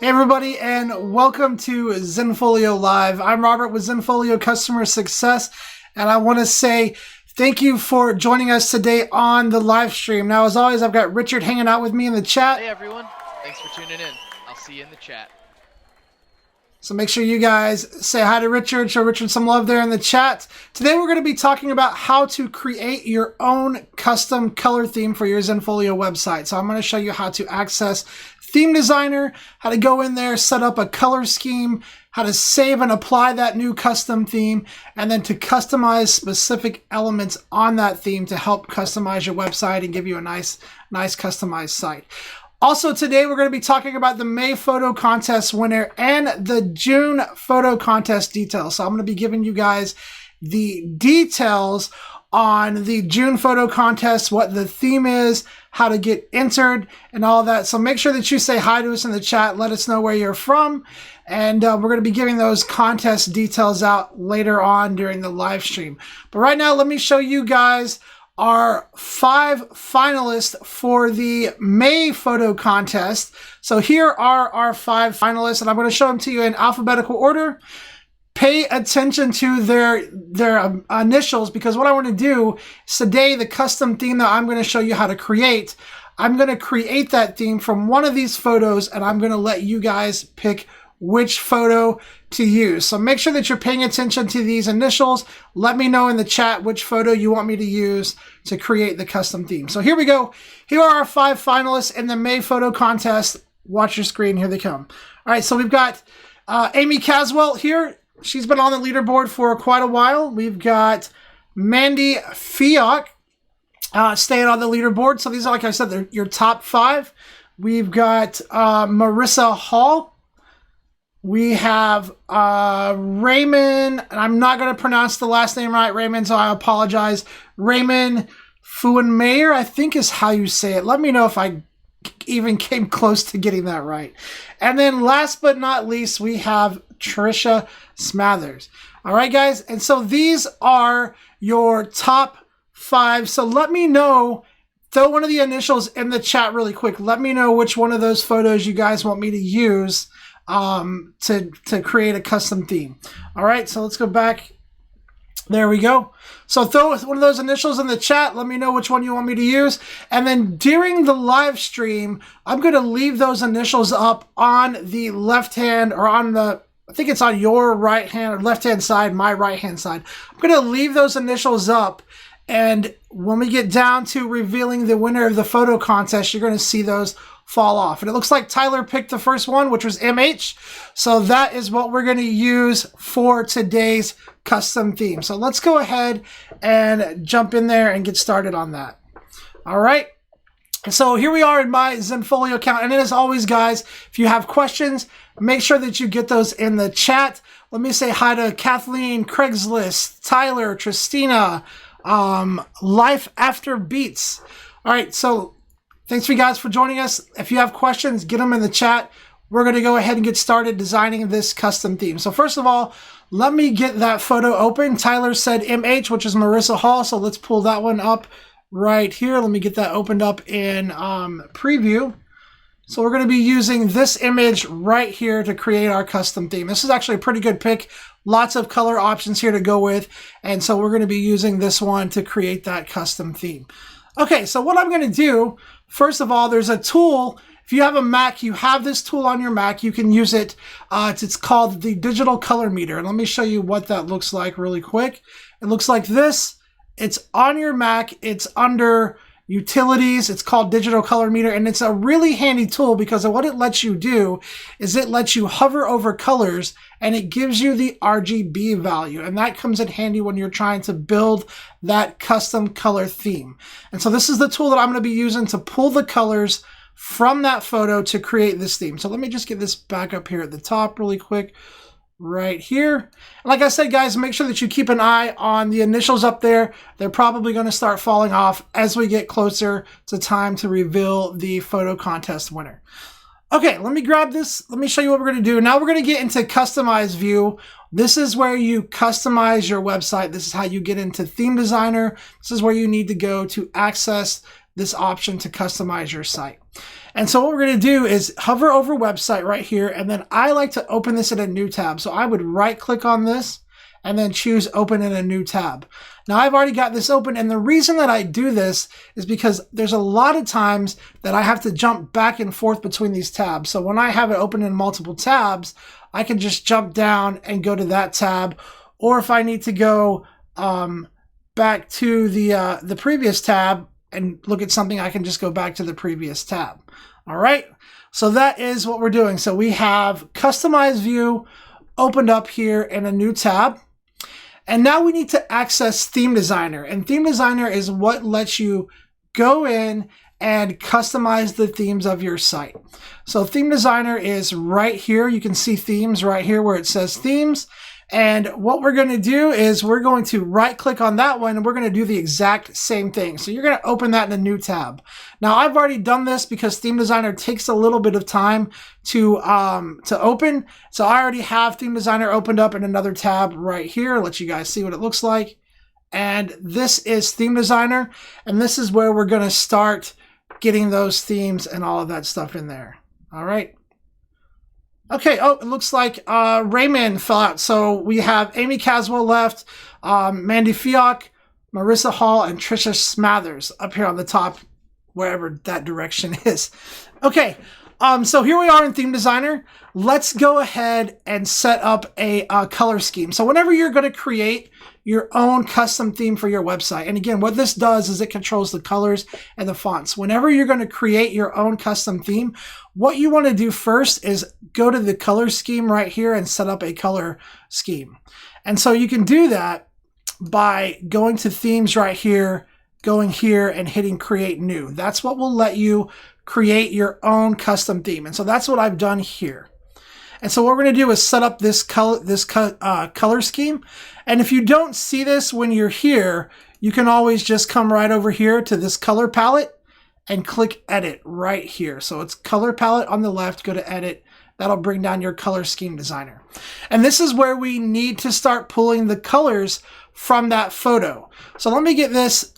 Hey everybody, and welcome to Zenfolio Live. I'm Robert with Zenfolio Customer Success, and I want to say thank you for joining us today on the live stream. Now, as always, I've got Richard hanging out with me in the chat. Hey everyone, thanks for tuning in. I'll see you in the chat. So make sure you guys say hi to Richard, show Richard some love there in the chat. Today we're going to be talking about how to create your own custom color theme for your Zenfolio website. So I'm going to show you how to access Theme Designer, how to go in there, set up a color scheme, how to save and apply that new custom theme, and then to customize specific elements on that theme to help customize your website and give you a nice customized site. Also today, we're going to be talking about the May photo contest winner and the June photo contest details. So I'm going to be giving you guys the details on the June photo contest, what the theme is, how to get entered, and all that. So make sure that you say hi to us in the chat. Let us know where you're from. And we're going to be giving those contest details out later on during the live stream. But right now, let me show you guys our 5 finalists for the May photo contest. So here are our 5 finalists, and I'm going to show them to you in alphabetical order. Pay attention to their initials, because what I want to do is today, the custom theme that I'm going to show you how to create, I'm going to create that theme from one of these photos, and I'm going to let you guys pick which photo to use. So make sure that you're paying attention to these initials. Let me know in the chat which photo you want me to use to create the custom theme. So here we go. Here are our 5 finalists in the May photo contest. Watch your screen. Here they come. All right, so we've got Amy Caswell here. She's been on the leaderboard for quite a while. We've got Mandy Fiok staying on the leaderboard. So these are, like I said, they're your top 5. We've got Marissa Hall. We have Raymond, and I'm not going to pronounce the last name right, Raymond, so I apologize. Raymond Fuenmayer, I think is how you say it. Let me know if I even came close to getting that right. And then last but not least, we have Trisha Smathers. All right, guys, and so these are your top 5. So let me know, throw one of the initials in the chat really quick. Let me know which one of those photos you guys want me to use to create a custom theme. All right, so let's go back. There we go. So throw one of those initials in the chat. Let me know which one you want me to use. And then during the live stream, I'm going to leave those initials up on the left hand, or on the, I think it's on your right hand or left hand side, my right hand side. I'm going to leave those initials up. And when we get down to revealing the winner of the photo contest, you're going to see those fall off. And it looks like Tyler picked the first one, which was MH. So that is what we're going to use for today's custom theme. So let's go ahead and jump in there and get started on that. All right. So here we are in my Zenfolio account. And as always, guys, if you have questions, make sure that you get those in the chat. Let me say hi to Kathleen, Craigslist, Tyler, Tristina, Life After Beats. All right. So thanks for you guys for joining us. If you have questions, get them in the chat. We're going to go ahead and get started designing this custom theme. So first of all, let me get that photo open. Tyler said MH, which is Marissa Hall. So let's pull that one up right here. Let me get that opened up in preview. So we're going to be using this image right here to create our custom theme. This is actually a pretty good pick. Lots of color options here to go with. And so we're going to be using this one to create that custom theme. Okay, so what I'm going to do, first of all, there's a tool. If you have a Mac, you have this tool on your Mac. You can use it. It's called the Digital Color Meter. And let me show you what that looks like really quick. It looks like this. It's on your Mac. It's under Utilities. It's called Digital Color Meter. And it's a really handy tool because what it lets you do is it lets you hover over colors and it gives you the RGB value. And that comes in handy when you're trying to build that custom color theme. And so this is the tool that I'm going to be using to pull the colors from that photo to create this theme. So let me just get this back up here at the top really quick. Right here. And like I said, guys, make sure that you keep an eye on the initials up there. They're probably going to start falling off as we get closer to time to reveal the photo contest winner. Okay, let me grab this. Let me show you what we're going to do. Now we're going to get into customize view. This is where you customize your website. This is how you get into Theme Designer. This is where you need to go to access this option to customize your site. And so what we're going to do is hover over website right here, and then I like to open this in a new tab. So I would right click on this and then choose open in a new tab. Now I've already got this open, and the reason that I do this is because there's a lot of times that I have to jump back and forth between these tabs. So when I have it open in multiple tabs, I can just jump down and go to that tab. Or if I need to go back to the previous tab and look at something, I can just go back to the previous tab. All right, so that is what we're doing. So we have Customize View opened up here in a new tab. And now we need to access Theme Designer. And Theme Designer is what lets you go in and customize the themes of your site. So Theme Designer is right here. You can see themes right here where it says themes. And what we're going to do is we're going to right click on that one, and we're going to do the exact same thing. So you're going to open that in a new tab. Now I've already done this because Theme Designer takes a little bit of time to open. So I already have Theme Designer opened up in another tab right here. I'll let you guys see what it looks like. And this is Theme Designer. And this is where we're going to start getting those themes and all of that stuff in there. All right. Okay, oh, it looks like Raymond fell out. So we have Amy Caswell left, Mandy Fiok, Marissa Hall, and Trisha Smathers up here on the top, wherever that direction is. Okay, so here we are in Theme Designer. Let's go ahead and set up a color scheme. So whenever you're going to create your own custom theme for your website, and again, what this does is it controls the colors and the fonts. Whenever you're going to create your own custom theme, what you want to do first is go to the color scheme right here and set up a color scheme. And so you can do that by going to themes right here, going here and hitting create new. That's what will let you create your own custom theme. And so that's what I've done here. And so what we're going to do is set up this color scheme. And if you don't see this when you're here, you can always just come right over here to this color palette and click edit right here. So it's color palette on the left, go to edit. That'll bring down your color scheme designer. And this is where we need to start pulling the colors from that photo. So let me get this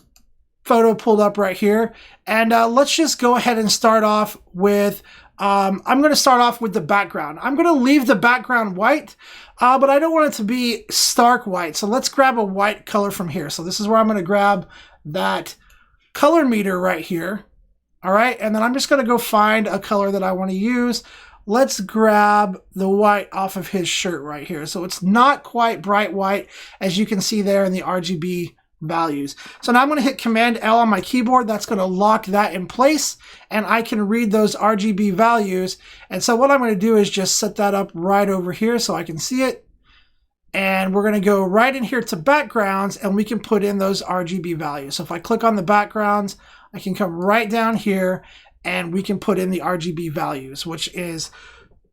photo pulled up right here. And let's just go ahead and start off with I'm going to start off with the background. I'm going to leave the background white, but I don't want it to be stark white. So let's grab a white color from here. So this is where I'm going to grab that color meter right here. All right. And then I'm just going to go find a color that I want to use. Let's grab the white off of his shirt right here. So it's not quite bright white, as you can see there in the RGB values. So now I'm going to hit Command L on my keyboard. That's going to lock that in place, and I can read those RGB values. And so what I'm going to do is just set that up right over here so I can see it. And we're going to go right in here to backgrounds, and we can put in those RGB values. So if I click on the backgrounds, I can come right down here and we can put in the RGB values, which is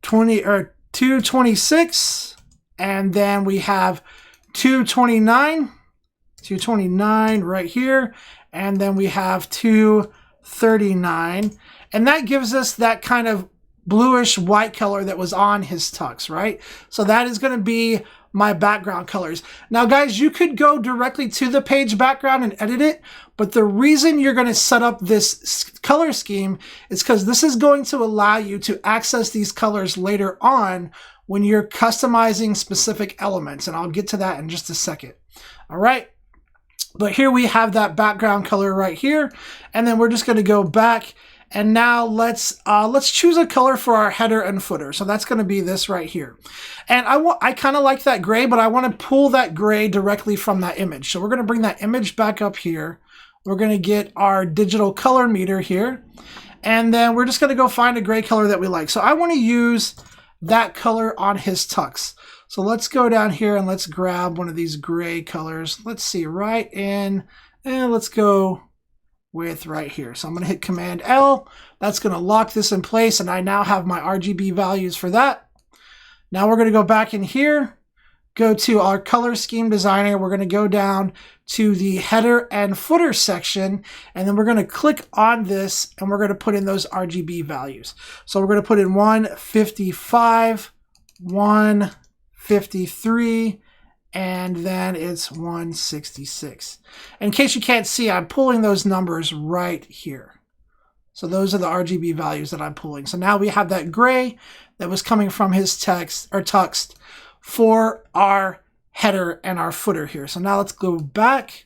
226, and then we have 229 right here, and then we have 239, and that gives us that kind of bluish white color that was on his tux, right? So that is going to be my background colors. Now guys, you could go directly to the page background and edit it, but the reason you're going to set up this color scheme is because this is going to allow you to access these colors later on when you're customizing specific elements, and I'll get to that in just a second. All right. But here we have that background color right here, and then we're just going to go back, and now let's choose a color for our header and footer. So that's going to be this right here, and I kind of like that gray, but I want to pull that gray directly from that image. So we're going to bring that image back up here. We're going to get our digital color meter here, and then we're just going to go find a gray color that we like. So I want to use that color on his tux. So let's go down here and let's grab one of these gray colors. Let's see, right in, and let's go with right here. So I'm going to hit Command L. That's going to lock this in place, and I now have my RGB values for that. Now we're going to go back in here, go to our color scheme designer. We're going to go down to the header and footer section, and then we're going to click on this, and we're going to put in those RGB values. So we're going to put in 155, 153, and then it's 166. In case you can't see, I'm pulling those numbers right here. So those are the RGB values that I'm pulling. So now we have that gray that was coming from his text or text for our header and our footer here. So now let's go back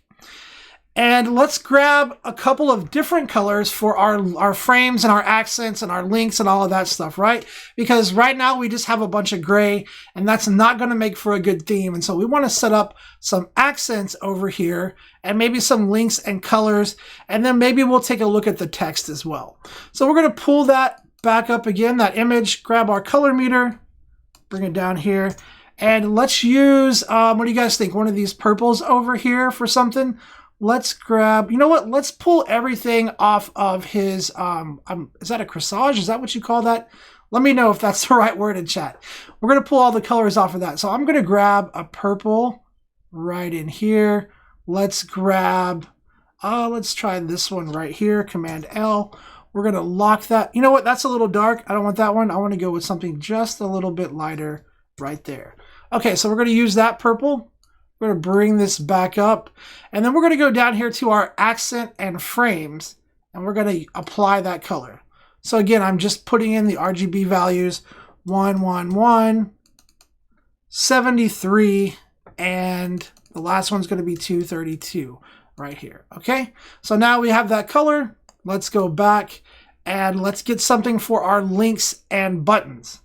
and let's grab a couple of different colors for our frames and our accents and our links and all of that stuff, right? Because right now we just have a bunch of gray and that's not going to make for a good theme. And so we want to set up some accents over here and maybe some links and colors. And then maybe we'll take a look at the text as well. So we're going to pull that back up again, that image, grab our color meter, bring it down here. And let's use, what do you guys think? One of these purples over here for something. Let's grab, you know what? Let's pull everything off of his, is that a corsage? Is that what you call that? Let me know if that's the right word in chat. We're going to pull all the colors off of that. So I'm going to grab a purple right in here. Let's grab, let's try this one right here, Command L. We're going to lock that. You know what? That's a little dark. I don't want that one. I want to go with something just a little bit lighter right there. Okay, so we're going to use that purple. We're going to bring this back up. And then we're going to go down here to our accent and frames. And we're going to apply that color. So again, I'm just putting in the RGB values. 111, 73, and the last one's going to be 232 right here. Okay, so now we have that color. Let's go back and let's get something for our links and buttons.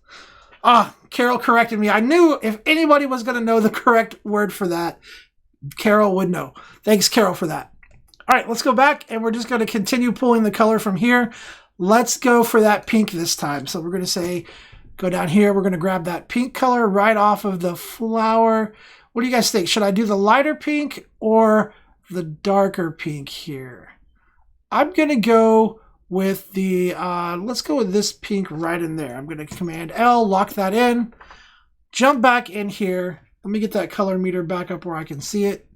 Carol corrected me. I knew if anybody was going to know the correct word for that, Carol would know. Thanks, Carol, for that. All right, let's go back, and we're just going to continue pulling the color from here. Let's go for that pink this time. So we're going to say, go down here. We're going to grab that pink color right off of the flower. What do you guys think? Should I do the lighter pink or the darker pink here? I'm going to go with the, let's go with this pink right in there. I'm going to Command L, lock that in, jump back in here. Let me get that color meter back up where I can see it.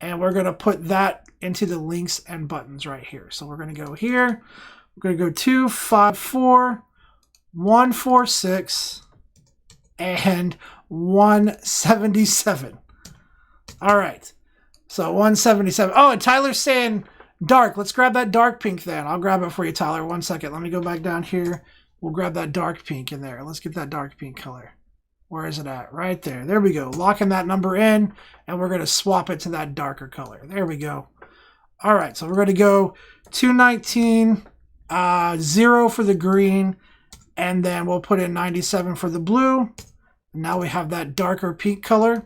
And we're going to put that into the links and buttons right here. So we're going to go here. We're going to go 254, 146, and 177. All right. So 177. Oh, and Tyler's saying dark. Let's grab that dark pink then. I'll grab it for you, Tyler. 1 second. Let me go back down here. We'll grab that dark pink in there. Let's get that dark pink color. Where is it at? Right there. There we go. Locking that number in, and we're going to swap it to that darker color. There we go. All right, so we're going to go 219, 0 for the green, and then we'll put in 97 for the blue. And now we have that darker pink color, and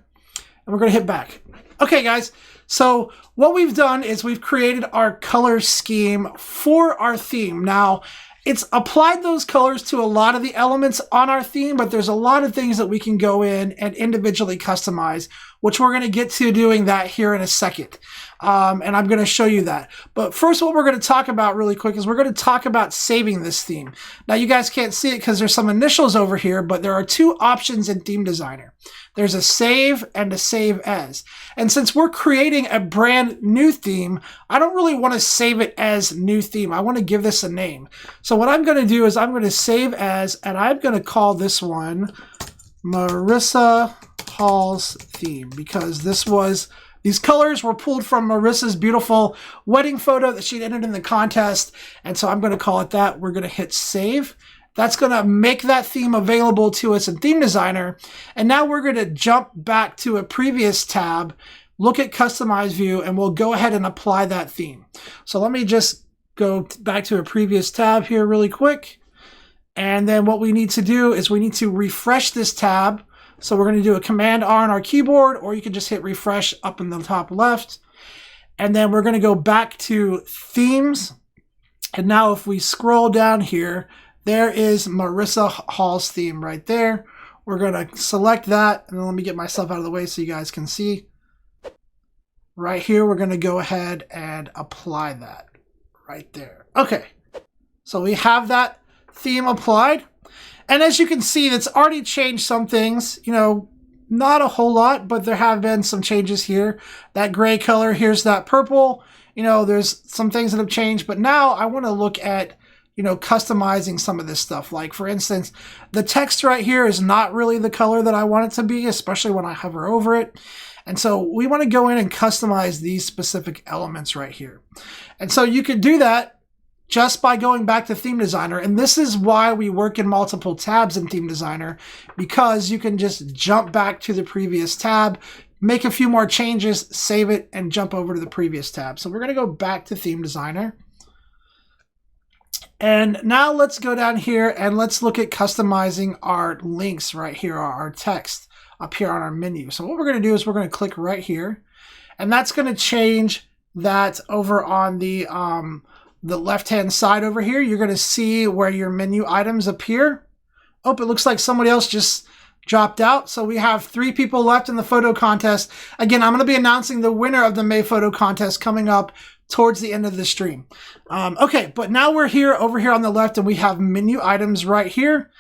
we're going to hit back. Okay, guys. So what we've done is we've created our color scheme for our theme. Now, it's applied those colors to a lot of the elements on our theme, but there's a lot of things that we can go in and individually customize, which we're going to get to doing that here in a second. And I'm going to show you that. But first, what we're going to talk about really quick is we're going to talk about saving this theme. Now, you guys can't see it because there's some initials over here, but there are two options in Theme Designer. There's a save and a save as. And since we're creating a brand new theme, I don't really want to save it as new theme. I want to give this a name. So what I'm going to do is I'm going to save as, and I'm going to call this one Marissa Hall's theme, because these colors were pulled from Marissa's beautiful wedding photo that she'd entered in the contest. And so I'm going to call it that. We're going to hit save. That's going to make that theme available to us in Theme Designer. And now we're going to jump back to a previous tab, look at Customize View, and we'll go ahead and apply that theme. So let me just go back to a previous tab here really quick. And then what we need to do is we need to refresh this tab. So we're going to do a Command R on our keyboard, or you can just hit refresh up in the top left. And then we're going to go back to Themes. And now if we scroll down here, there is Marissa Hall's theme right there. We're going to select that. And then let me get myself out of the way so you guys can see. Right here, we're going to go ahead and apply that right there. Okay. So we have that theme applied. And as you can see, it's already changed some things. You know, not a whole lot, but there have been some changes here. That gray color, here's that purple. You know, there's some things that have changed. But now I want to look at, you know, customizing some of this stuff. Like, for instance, the text right here is not really the color that I want it to be, especially when I hover over it. And so we want to go in and customize these specific elements right here. And so you could do that just by going back to Theme Designer. And this is why we work in multiple tabs in Theme Designer, because you can just jump back to the previous tab, make a few more changes, save it, and jump over to the previous tab. So we're going to go back to Theme Designer. And now let's go down here and let's look at customizing our links right here, our text up here on our menu. So what we're going to do is we're going to click right here, and that's going to change that over on the left-hand side over here. You're going to see where your menu items appear. Oh, it looks like somebody else just dropped out. So we have 3 people left in the photo contest. Again, I'm going to be announcing the winner of the May photo contest coming up towards the end of the stream. Okay, but now we're here over here on the left, and we have menu items right here.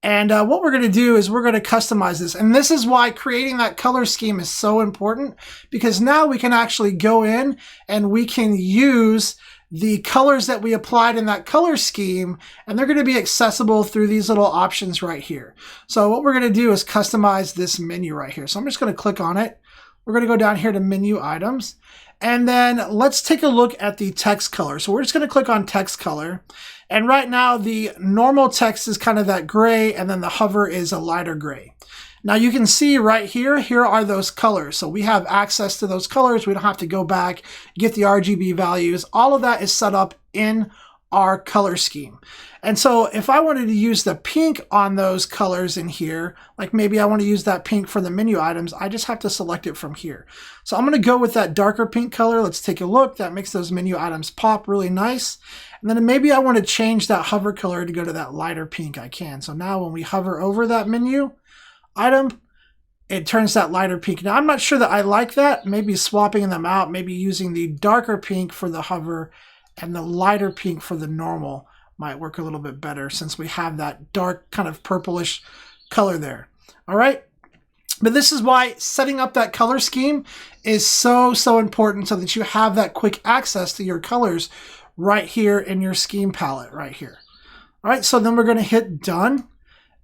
And what we're going to do is we're going to customize this. And this is why creating that color scheme is so important, because now we can actually go in and we can use the colors that we applied in that color scheme, and they're going to be accessible through these little options right here. So what we're going to do is customize this menu right here. So I'm just going to click on it. We're going to go down here to menu items, and then let's take a look at the text color. So we're just going to click on text color. And right now the normal text is kind of that gray, and then the hover is a lighter gray. Now you can see right here, here are those colors. So we have access to those colors. We don't have to go back, get the RGB values. All of that is set up in our color scheme. And so if I wanted to use the pink on those colors in here, like maybe I want to use that pink for the menu items, I just have to select it from here. So I'm going to go with that darker pink color. Let's take a look. That makes those menu items pop really nice. And then maybe I want to change that hover color to go to that lighter pink. I can. So now when we hover over that menu item, it turns that lighter pink. Now I'm not sure that I like that. Maybe swapping them out, maybe using the darker pink for the hover and the lighter pink for the normal might work a little bit better, since we have that dark kind of purplish color there. All right. But this is why setting up that color scheme is so important, so that you have that quick access to your colors right here in your scheme palette right here. All right. So then we're going to hit done.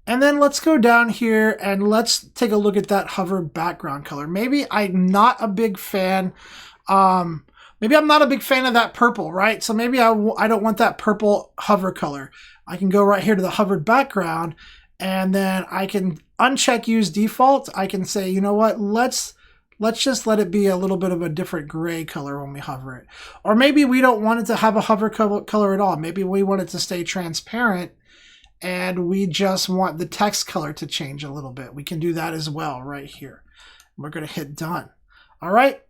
And then let's go down here and let's take a look at that hover background color. Maybe I'm not a big fan. Maybe I'm not a big fan of that purple, right? So maybe I don't want that purple hover color. I can go right here to the hovered background, and then I can uncheck use default. I can say, you know what, let's just let it be a little bit of a different gray color when we hover it. Or maybe we don't want it to have a hover color at all. Maybe we want it to stay transparent, and we just want the text color to change a little bit. We can do that as well right here. We're going to hit done. All right.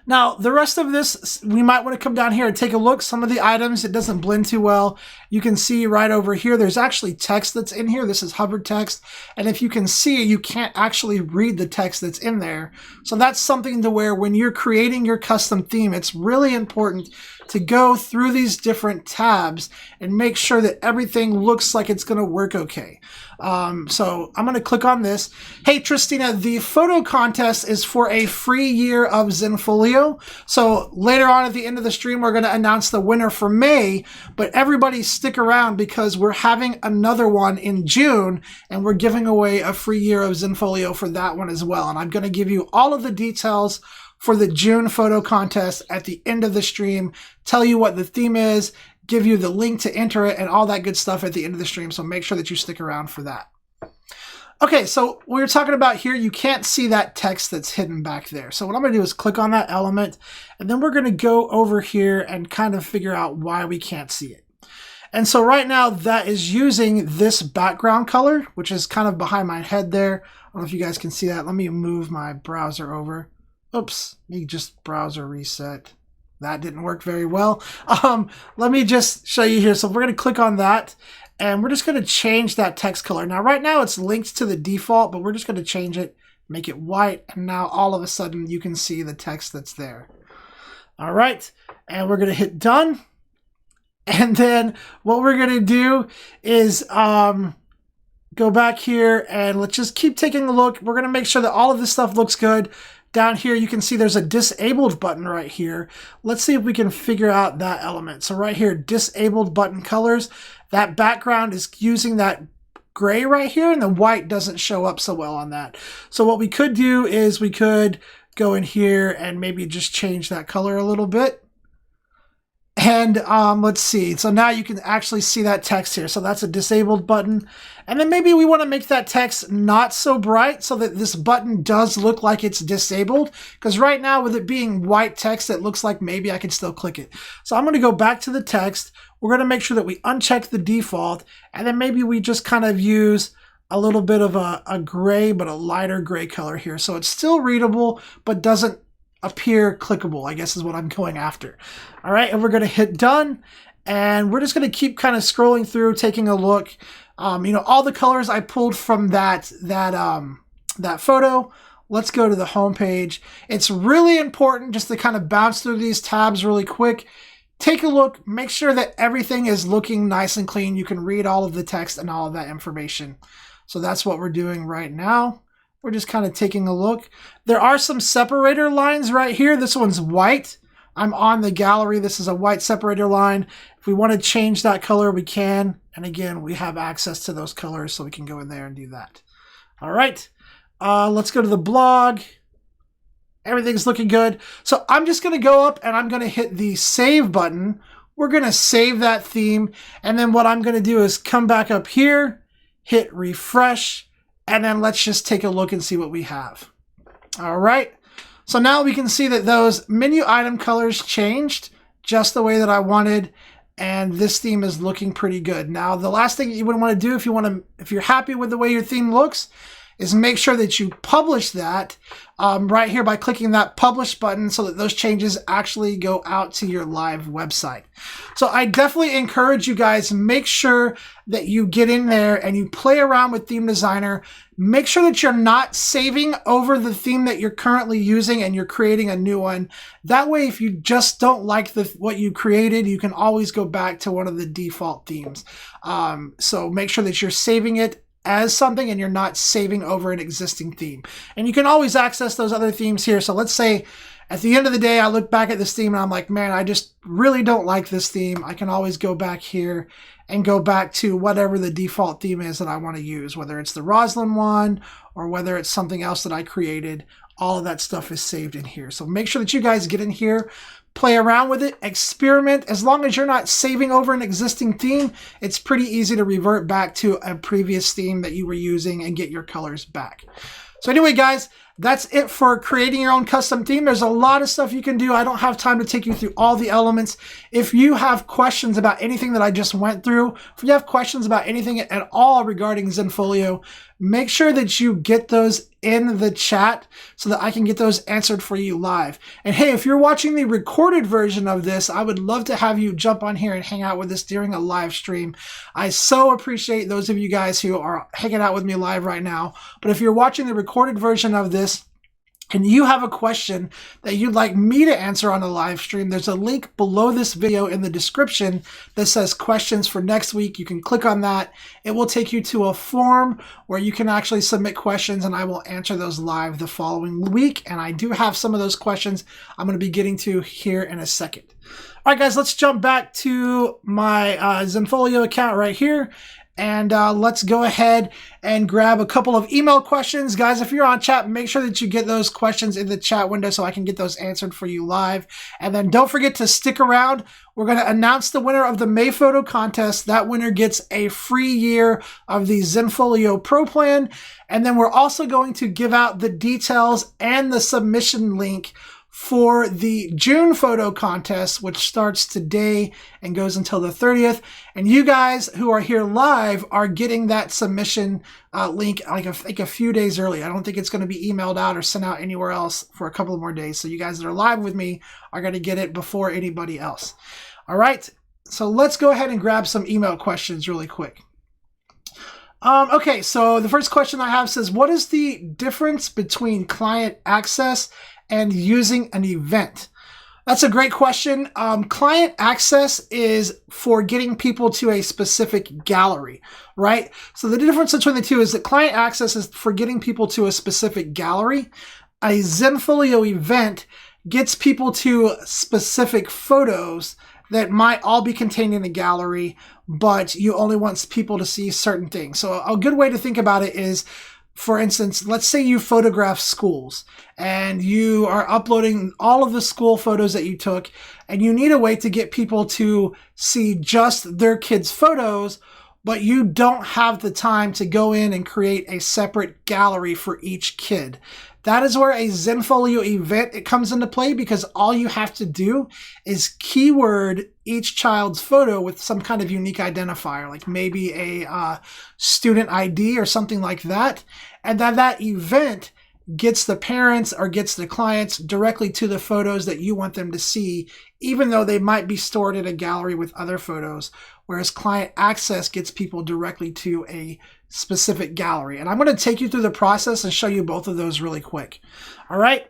Now, the rest of this, we might want to come down here and take a look. Some of the items, it doesn't blend too well. You can see right over here, there's actually text that's in here. This is hovered text. And if you can see, you can't actually read the text that's in there. So that's something to where when you're creating your custom theme, it's really important to go through these different tabs and make sure that everything looks like it's going to work okay. So I'm going to click on this. Hey, Tristina, the photo contest is for a free year of Zenfolio. So later on at the end of the stream, we're going to announce the winner for May, but everybody stick around because we're having another one in June, and we're giving away a free year of Zenfolio for that one as well. And I'm going to give you all of the details for the June photo contest at the end of the stream, tell you what the theme is, give you the link to enter it, and all that good stuff at the end of the stream. So make sure that you stick around for that. Okay, so we were talking about here, you can't see that text that's hidden back there. So what I'm going to do is click on that element, and then we're going to go over here and kind of figure out why we can't see it. And so right now that is using this background color, which is kind of behind my head there. I don't know if you guys can see that. Let me move my browser over. Oops, let me just browser reset. That didn't work very well. Let me just show you here. So we're going to click on that, and we're just going to change that text color. Now, right now it's linked to the default, but we're just going to change it, make it white, and now all of a sudden you can see the text that's there. All right, and we're going to hit done. And then what we're going to do is go back here, and let's just keep taking a look. We're going to make sure that all of this stuff looks good. Down here, you can see there's a disabled button right here. Let's see if we can figure out that element. So right here, disabled button colors. That background is using that gray right here, and the white doesn't show up so well on that. So what we could do is we could go in here and maybe just change that color a little bit. And let's see. So now you can actually see that text here. So that's a disabled button. And then maybe we want to make that text not so bright so that this button does look like it's disabled. Because right now with it being white text, it looks like maybe I can still click it. So I'm going to go back to the text. We're going to make sure that we uncheck the default. And then maybe we just kind of use a little bit of a gray, but a lighter gray color here. So it's still readable, but doesn't appear clickable, I guess is what I'm going after. All right, and we're going to hit done, and we're just going to keep kind of scrolling through, taking a look. You know, all the colors I pulled from that photo. Let's go to the home page. It's really important just to kind of bounce through these tabs really quick. Take a look, make sure that everything is looking nice and clean. You can read all of the text and all of that information. So that's what we're doing right now. We're just kind of taking a look. There are some separator lines right here. This one's white. I'm on the gallery. This is a white separator line. If we want to change that color, we can. And again, we have access to those colors, so we can go in there and do that. All right. Let's go to the blog. Everything's looking good. So I'm just going to go up and I'm going to hit the save button. We're going to save that theme. And then what I'm going to do is come back up here, hit refresh, and then let's just take a look and see what we have. All right. So now we can see that those menu item colors changed just the way that I wanted. And this theme is looking pretty good. Now, the last thing you would want to do if you're happy with the way your theme looks, is make sure that you publish that right here by clicking that publish button so that those changes actually go out to your live website. So I definitely encourage you guys, make sure that you get in there and you play around with Theme Designer. Make sure that you're not saving over the theme that you're currently using and you're creating a new one. That way, if you just don't like what you created, you can always go back to one of the default themes. So make sure that you're saving it as something and you're not saving over an existing theme. And you can always access those other themes here. So let's say at the end of the day, I look back at this theme and I'm like, man, I just really don't like this theme. I can always go back here and go back to whatever the default theme is that I want to use, whether it's the Roslyn one or whether it's something else that I created. All of that stuff is saved in here. So make sure that you guys get in here, play around with it, experiment. As long as you're not saving over an existing theme, it's pretty easy to revert back to a previous theme that you were using and get your colors back. So anyway, guys, that's it for creating your own custom theme. There's a lot of stuff you can do. I don't have time to take you through all the elements. If you have questions about anything that I just went through, if you have questions about anything at all regarding Zenfolio, make sure that you get those in the chat so that I can get those answered for you live. And hey, if you're watching the recorded version of this, I would love to have you jump on here and hang out with us during a live stream. I so appreciate those of you guys who are hanging out with me live right now. But if you're watching the recorded version of this, and you have a question that you'd like me to answer on a live stream, there's a link below this video in the description that says questions for next week. You can click on that. It will take you to a form where you can actually submit questions and I will answer those live the following week. And I do have some of those questions I'm going to be getting to here in a second. All right, guys, let's jump back to my Zenfolio account right here. And let's go ahead and grab a couple of email questions. Guys, if you're on chat, make sure that you get those questions in the chat window so I can get those answered for you live. And then don't forget to stick around. We're going to announce the winner of the May photo contest. That winner gets a free year of the Zenfolio Pro Plan. And then we're also going to give out the details and the submission link for the June photo contest, which starts today and goes until the 30th. And you guys who are here live are getting that submission link like a few days early. I don't think it's going to be emailed out or sent out anywhere else for a couple of more days. So you guys that are live with me are going to get it before anybody else. All right. So let's go ahead and grab some email questions really quick. Okay, so the first question I have says, what is the difference between client access and using an event? That's a great question. Client access is for getting people to a specific gallery, right? So the difference between the two is that client access is for getting people to a specific gallery. A Zenfolio event gets people to specific photos that might all be contained in a gallery, but you only want people to see certain things. So a good way to think about it is, for instance, let's say you photograph schools and you are uploading all of the school photos that you took, and you need a way to get people to see just their kids' photos, but you don't have the time to go in and create a separate gallery for each kid. That is where a Zenfolio event it comes into play, because all you have to do is keyword each child's photo with some kind of unique identifier, like maybe a student ID or something like that. And then that event gets the parents or gets the clients directly to the photos that you want them to see, even though they might be stored in a gallery with other photos, whereas client access gets people directly to a specific gallery. And I'm going to take you through the process and show you both of those really quick. All right.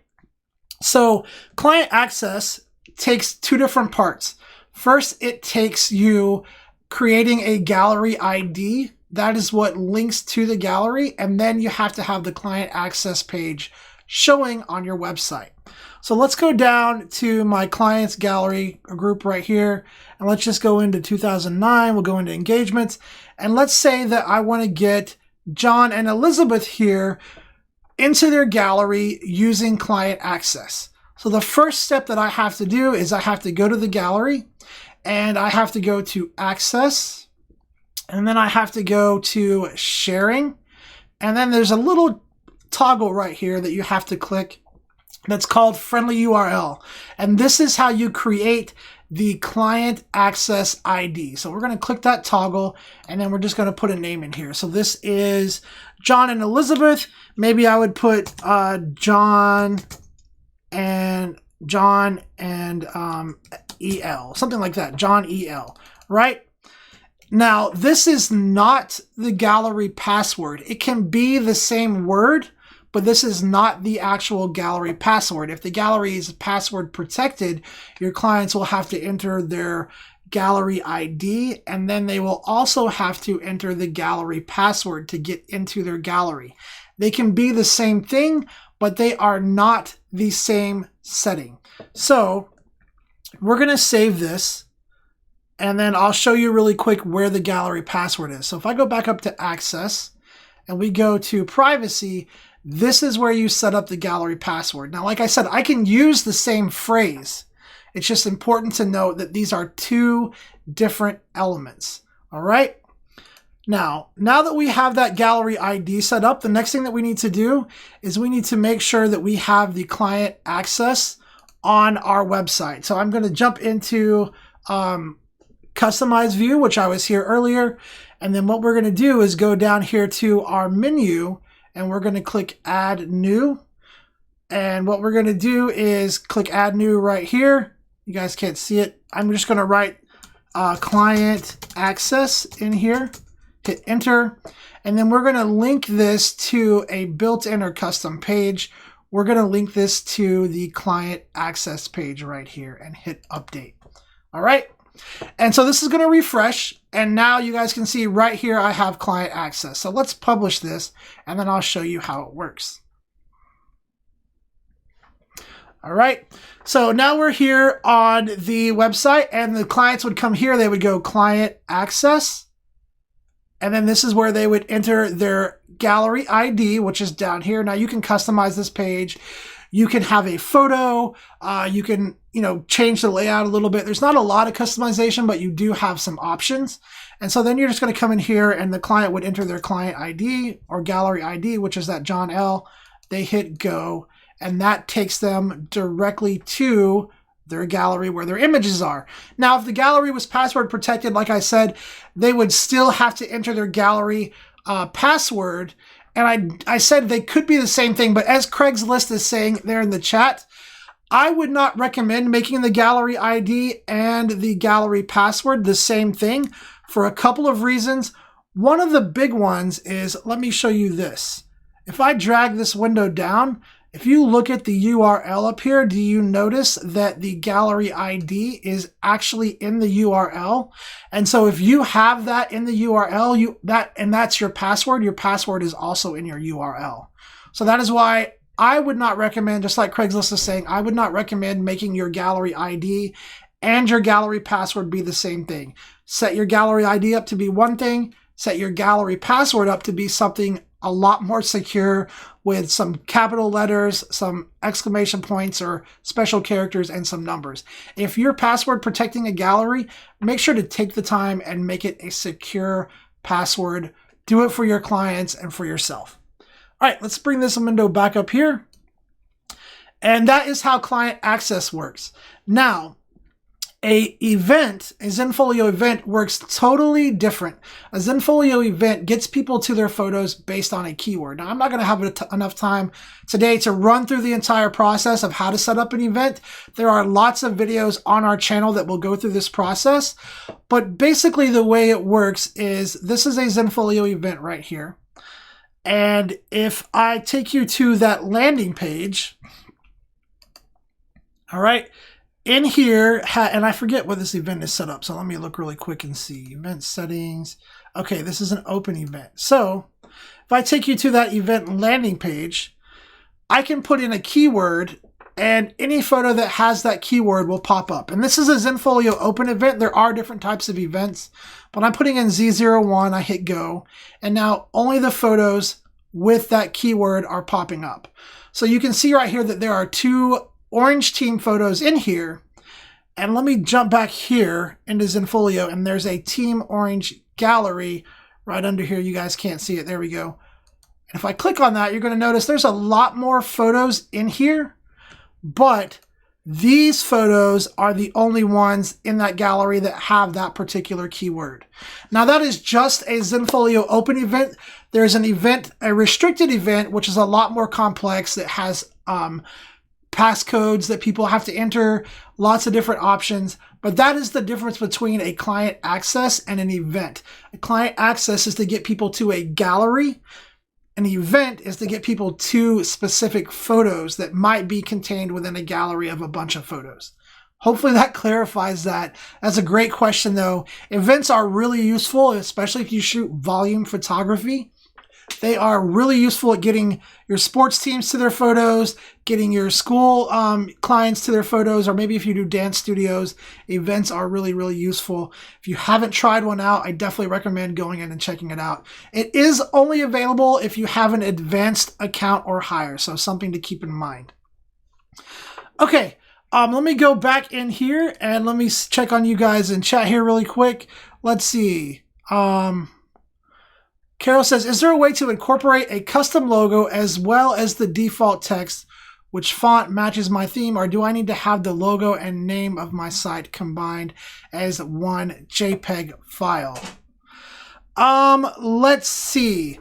So client access takes two different parts. First, it takes you creating a gallery ID. That is what links to the gallery. And then you have to have the client access page showing on your website. So let's go down to my clients gallery group right here. And let's just go into 2009. We'll go into engagements. And let's say that I want to get John and Elizabeth here into their gallery using client access. So the first step that I have to do is I have to go to the gallery and I have to go to access. And then I have to go to sharing. And then there's a little toggle right here that you have to click that's called friendly URL. And this is how you create the client access ID. So we're going to click that toggle, and then we're just going to put a name in here. So this is John and Elizabeth. Maybe I would put John and EL, something like that. John EL, right? Now, this is not the gallery password. It can be the same word, but this is not the actual gallery password. If the gallery is password protected, your clients will have to enter their gallery ID, and then they will also have to enter the gallery password to get into their gallery. They can be the same thing, but they are not the same setting. So we're going to save this, and then I'll show you really quick where the gallery password is. So if I go back up to access and we go to privacy, this is where you set up the gallery password. Now, like I said, I can use the same phrase. It's just important to note that these are two different elements. All right. Now that we have that gallery ID set up, the next thing that we need to do is we need to make sure that we have the client access on our website. So I'm going to jump into customize view, which I was here earlier. And then what we're going to do is go down here to our menu, and we're going to click add new. And what we're going to do is click add new right here. You guys can't see it. I'm just going to write client access in here, hit enter. And then we're going to link this to a built-in or custom page. We're going to link this to the client access page right here and hit update. All right. And so this is going to refresh, and now you guys can see right here I have client access. So let's publish this, and then I'll show you how it works. All right, so now we're here on the website, and the clients would come here. They would go client access, and then this is where they would enter their gallery ID, which is down here. Now you can customize this page. You can have a photo. You can, change the layout a little bit. There's not a lot of customization, but you do have some options. And so then you're just going to come in here, and the client would enter their client ID or gallery ID, which is that John L. They hit go, and that takes them directly to their gallery where their images are. Now, if the gallery was password protected, like I said, they would still have to enter their gallery password. And I said they could be the same thing, but as Craigslist is saying there in the chat, I would not recommend making the gallery ID and the gallery password the same thing for a couple of reasons. One of the big ones is, let me show you this. If I drag this window down, if you look at the URL up here, do you notice that the gallery ID is actually in the URL? And so if you have that in the URL, and that's your password is also in your URL. So that is why I would not recommend, just like Craigslist is saying, I would not recommend making your gallery ID and your gallery password be the same thing. Set your gallery ID up to be one thing, set your gallery password up to be something a lot more secure with some capital letters, some exclamation points or special characters, and some numbers. If you're password protecting a gallery, make sure to take the time and make it a secure password. Do it for your clients and for yourself. All right, let's bring this window back up here. And that is how client access works. Now, a Zenfolio event works totally different. A Zenfolio event gets people to their photos based on a keyword. Now, I'm not going to have enough time today to run through the entire process of how to set up an event. There are lots of videos on our channel that will go through this process. But basically the way it works is this is a Zenfolio event right here. And if I take you to that landing page, all right, in here, and I forget what this event is set up, so let me look really quick and see. Event settings. Okay, this is an open event. So if I take you to that event landing page, I can put in a keyword, and any photo that has that keyword will pop up. And this is a Zenfolio open event. There are different types of events, but I'm putting in Z01, I hit go, and now only the photos with that keyword are popping up. So you can see right here that there are 2 orange team photos in here. And let me jump back here into Zenfolio, and there's a team orange gallery right under here. You guys can't see it. There we go. And if I click on that, you're going to notice there's a lot more photos in here, but these photos are the only ones in that gallery that have that particular keyword. Now that is just a Zenfolio open event. There's an event, a restricted event, which is a lot more complex, that has passcodes that people have to enter, lots of different options. But that is the difference between a client access and an event. A client access is to get people to a gallery. An event is to get people to specific photos that might be contained within a gallery of a bunch of photos. Hopefully that clarifies that. That's a great question though. Events are really useful, especially if you shoot volume photography. They are really useful at getting your sports teams to their photos, getting your school clients to their photos, or maybe if you do dance studios, events are really, really useful. If you haven't tried one out, I definitely recommend going in and checking it out. It is only available if you have an advanced account or higher, so something to keep in mind. Okay, let me go back in here and let me check on you guys in chat here really quick. Let's see. Carol says, is there a way to incorporate a custom logo as well as the default text, which font matches my theme, or do I need to have the logo and name of my site combined as one JPEG file? Let's see.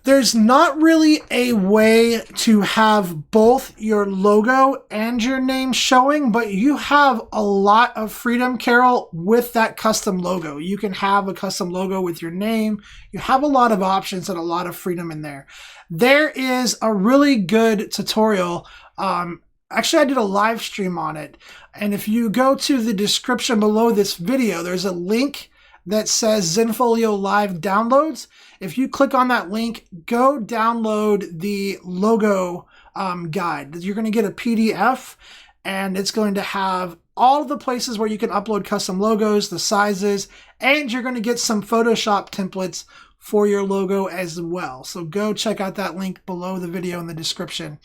There's not really a way to have both your logo and your name showing, but you have a lot of freedom, Carol, with that custom logo. You can have a custom logo with your name. You have a lot of options and a lot of freedom in there. There is a really good tutorial. Actually, I did a live stream on it. And if you go to the description below this video, there's a link that says Zenfolio Live Downloads. If you click on that link, go download the logo guide. You're going to get a PDF, and it's going to have all of the places where you can upload custom logos, the sizes, and you're going to get some Photoshop templates for your logo as well. So go check out that link below the video in the description.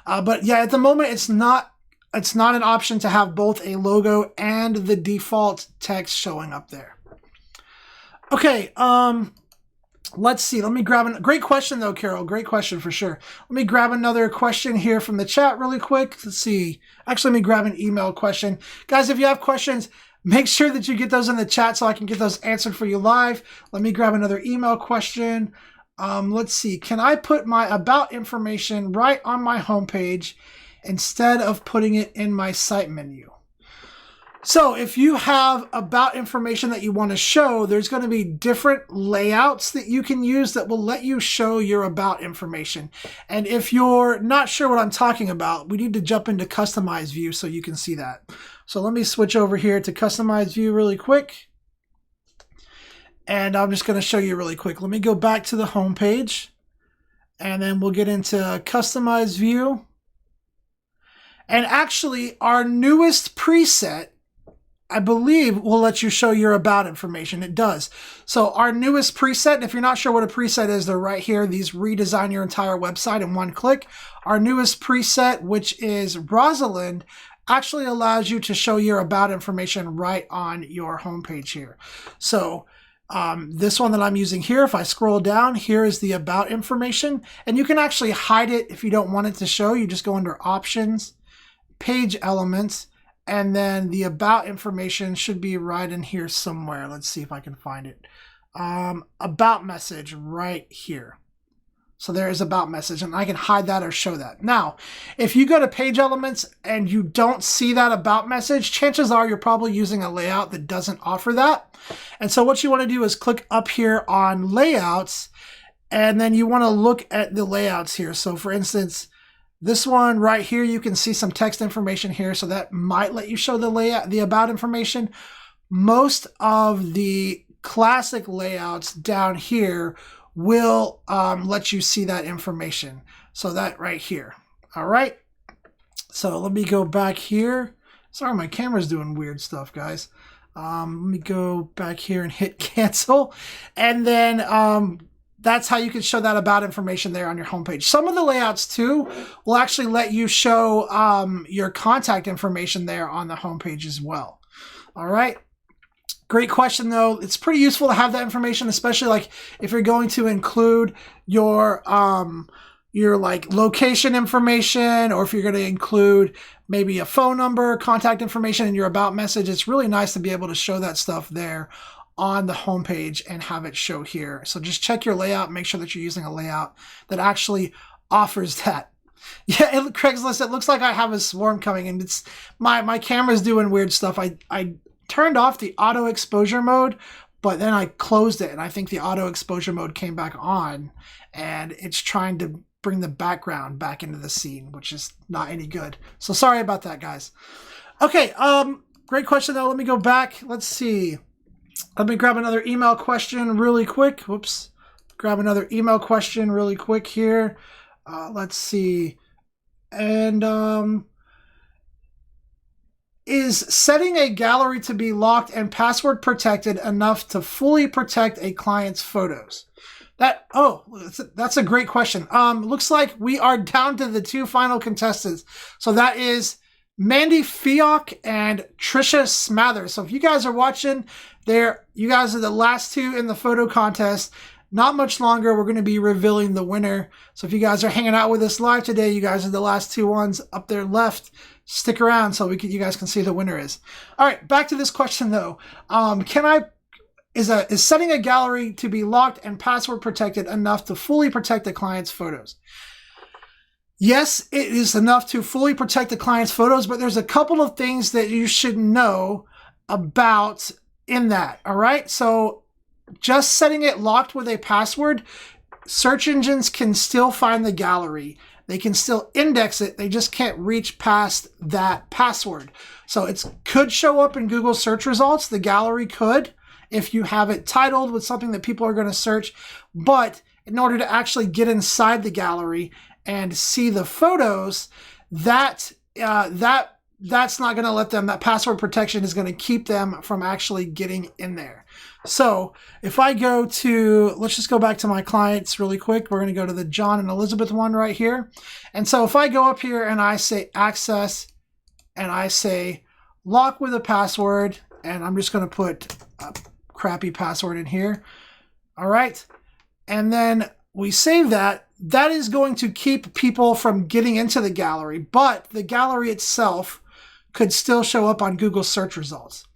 But yeah, at the moment, it's not an option to have both a logo and the default text showing up there. Okay, let's see. Let me grab great question though, Carol. Great question for sure. Let me grab another question here from the chat really quick. Let's see. Actually, let me grab an email question. Guys, if you have questions, make sure that you get those in the chat so I can get those answered for you live. Let me grab another email question. Let's see. Can I put my about information right on my homepage instead of putting it in my site menu? So if you have about information that you want to show, there's going to be different layouts that you can use that will let you show your about information. And if you're not sure what I'm talking about, we need to jump into customize view so you can see that. So let me switch over here to customize view really quick. And I'm just going to show you really quick. Let me go back to the home page, and then we'll get into customize view. And actually, our newest preset I believe will let you show your about information. It does. So our newest preset, if you're not sure what a preset is, they're right here. These redesign your entire website in one click. Our newest preset, which is Rosalind, actually allows you to show your about information right on your homepage here. So this one that I'm using here, if I scroll down, here is the about information, and you can actually hide it if you don't want it to show. You just go under options, page elements, and then the about information should be right in here somewhere. Let's see if I can find it. About message right here. So there is about message, and I can hide that or show that. Now, if you go to page elements and you don't see that about message, chances are you're probably using a layout that doesn't offer that. And so what you want to do is click up here on layouts, and then you want to look at the layouts here. So for instance, this one right here, you can see some text information here, so that might let you show the layout, the about information. Most of the classic layouts down here will let you see that information. So that right here. All right. So let me go back here. Sorry, my camera's doing weird stuff, guys. Let me go back here and hit cancel. And then that's how you can show that about information there on your homepage. Some of the layouts too will actually let you show your contact information there on the homepage as well. All right. Great question though. It's pretty useful to have that information, especially like if you're going to include your like location information, or if you're going to include maybe a phone number, contact information in your about message. It's really nice to be able to show that stuff there on the homepage and have it show here. So just check your layout, make sure that you're using a layout that actually offers that. Yeah, Craigslist, it looks like I have a swarm coming, and it's my camera's doing weird stuff. I turned off the auto exposure mode, but then I closed it, and I think the auto exposure mode came back on, and it's trying to bring the background back into the scene, which is not any good. So sorry about that, guys. Okay, great question though. Let me go back. Let's see. Let me grab another email question really quick. Whoops. Grab another email question really quick here. Let's see. And is setting a gallery to be locked and password protected enough to fully protect a client's photos? That's a great question. Looks like we are down to the two final contestants. So that is Mandy Fiok and Trisha Smathers. So if you guys are watching there, you guys are the last two in the photo contest. Not much longer, we're going to be revealing the winner. So if you guys are hanging out with us live today, you guys are the last two ones up there left. Stick around so you guys can see who the winner is. All right, back to this question though. Is setting a gallery to be locked and password protected enough to fully protect the client's photos? Yes, it is enough to fully protect the client's photos, but there's a couple of things that you should know about in that. All right, so just setting it locked with a password, search engines can still find the gallery. They can still index it. They just can't reach past that password. So it could show up in Google search results. The gallery could, if you have it titled with something that people are going to search. But in order to actually get inside the gallery and see the photos, that's not going to let them, that password protection is going to keep them from actually getting in there. So if I go to, let's just go back to my clients really quick. We're going to go to the John and Elizabeth one right here. And so if I go up here and I say access and I say lock with a password, and I'm just going to put a crappy password in here. All right. And then we save that. That is going to keep people from getting into the gallery, but the gallery itself could still show up on Google search results.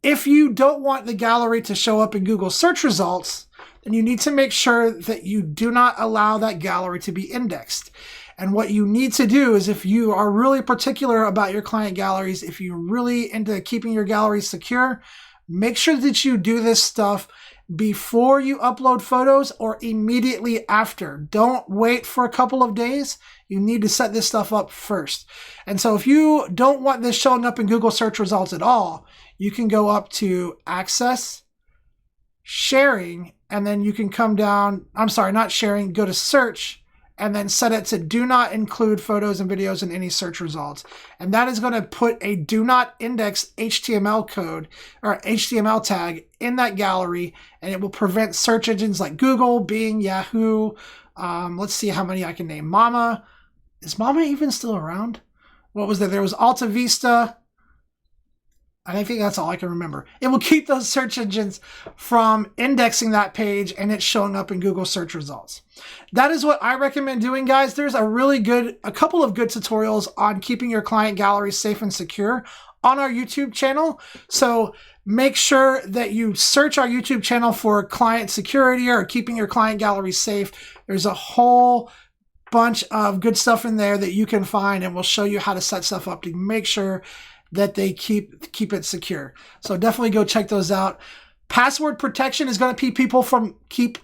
If you don't want the gallery to show up in Google search results, then you need to make sure that you do not allow that gallery to be indexed. And what you need to do is, if you are really particular about your client galleries, if you're really into keeping your galleries secure, make sure that you do this stuff before you upload photos or immediately after. Don't wait for a couple of days. You need to set this stuff up first. And so if you don't want this showing up in Google search results at all, you can go up to access, sharing, and then you can come down, I'm sorry, not sharing, go to search, and then set it to do not include photos and videos in any search results. And that is going to put a do not index HTML code or HTML tag in that gallery, and it will prevent search engines like Google, Bing, Yahoo. Let's see how many I can name. Mama. Is Mama even still around? What was there? There was Alta Vista. I think that's all I can remember. It will keep those search engines from indexing that page and it showing up in Google search results. That is what I recommend doing, guys. There's a couple of good tutorials on keeping your client gallery safe and secure on our YouTube channel. So make sure that you search our YouTube channel for client security or keeping your client gallery safe. There's a whole bunch of good stuff in there that you can find, and we'll show you how to set stuff up to make sure that they keep it secure. So definitely go check those out. Password protection is going to keep people from keep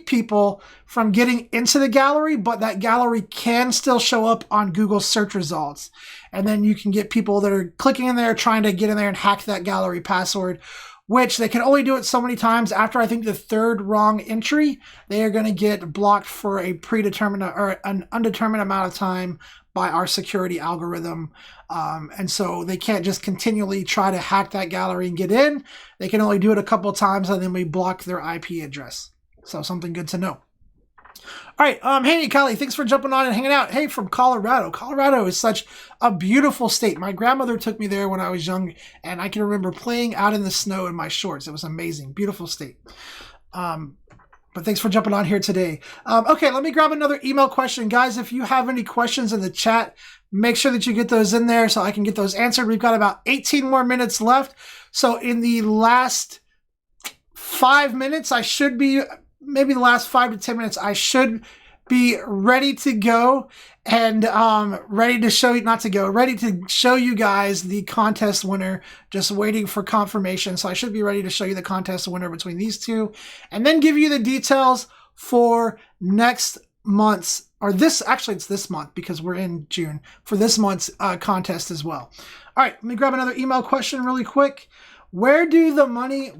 people from getting into the gallery, but that gallery can still show up on Google search results. And then you can get people that are clicking in there trying to get in there and hack that gallery password, which they can only do it so many times. After I think the third wrong entry, they are going to get blocked for a predetermined or an undetermined amount of time by our security algorithm. And so they can't just continually try to hack that gallery and get in. They can only do it a couple of times, and then we block their IP address. So something good to know. All right. Hey, Kylie, thanks for jumping on and hanging out. Hey, from Colorado. Colorado is such a beautiful state. My grandmother took me there when I was young, and I can remember playing out in the snow in my shorts. It was amazing. Beautiful state. But thanks for jumping on here today. Okay, let me grab another email question. Guys, if you have any questions in the chat, make sure that you get those in there so I can get those answered. We've got about 18 more minutes left. So in the last 5 minutes, I should be, maybe the last 5 to 10 minutes, I should be ready to go and ready to show you guys the contest winner. Just waiting for confirmation. So I should be ready to show you the contest winner between these two, and then give you the details for next month's, or this, actually it's this month because we're in June, for this month's contest as well. All right, let me grab another email question really quick. Where does the money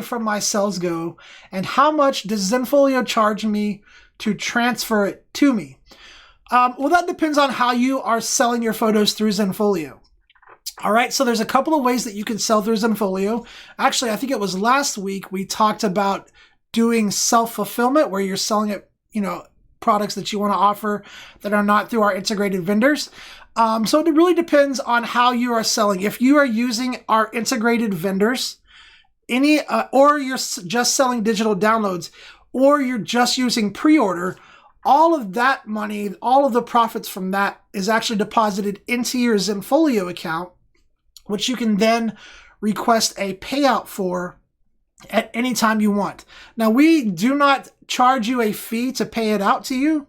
from my sales go, and how much does Zenfolio charge me to transfer it to me? Well, that depends on how you are selling your photos through Zenfolio. All right, so there's a couple of ways that you can sell through Zenfolio. Actually, I think it was last week we talked about doing self-fulfillment, where you're selling it, products that you want to offer that are not through our integrated vendors. So it really depends on how you are selling. If you are using our integrated vendors, or you're just selling digital downloads, or you're just using pre-order, all of that money, all of the profits from that is actually deposited into your Zenfolio account, which you can then request a payout for at any time you want. Now, we do not charge you a fee to pay it out to you.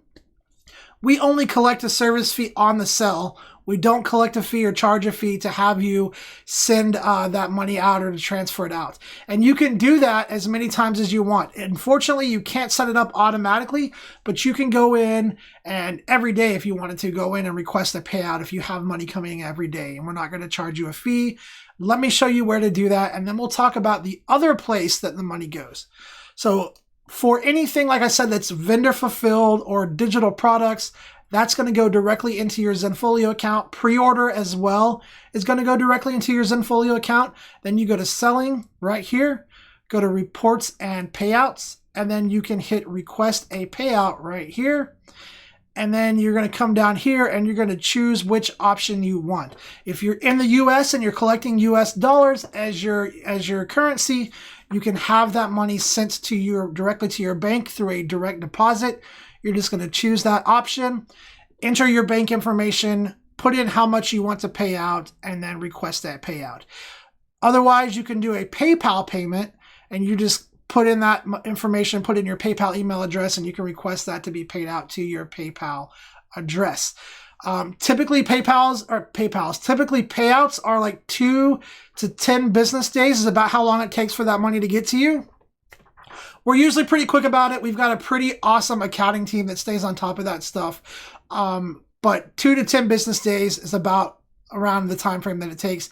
We only collect a service fee on the sell. We don't collect a fee or charge a fee to have you send that money out or to transfer it out. And you can do that as many times as you want. Unfortunately, you can't set it up automatically, but you can go in and every day, if you wanted to, go in and request a payout if you have money coming in every day. And we're not going to charge you a fee. Let me show you where to do that, and then we'll talk about the other place that the money goes. So for anything, like I said, that's vendor fulfilled or digital products, that's going to go directly into your Zenfolio account. Pre-order as well is going to go directly into your Zenfolio account. Then you go to selling right here, go to reports and payouts, and then you can hit request a payout right here. And then you're going to come down here and you're going to choose which option you want. If you're in the US and you're collecting US dollars as your currency, you can have that money sent to directly to your bank through a direct deposit. You're just going to choose that option, enter your bank information, put in how much you want to pay out, and then request that payout. Otherwise, you can do a PayPal payment, and you just put in that information, put in your PayPal email address, and you can request that to be paid out to your PayPal address. Typically payouts are like 2 to 10 business days is about how long it takes for that money to get to you. We're usually pretty quick about it. We've got a pretty awesome accounting team that stays on top of that stuff. But 2 to 10 business days is about around the time frame that it takes.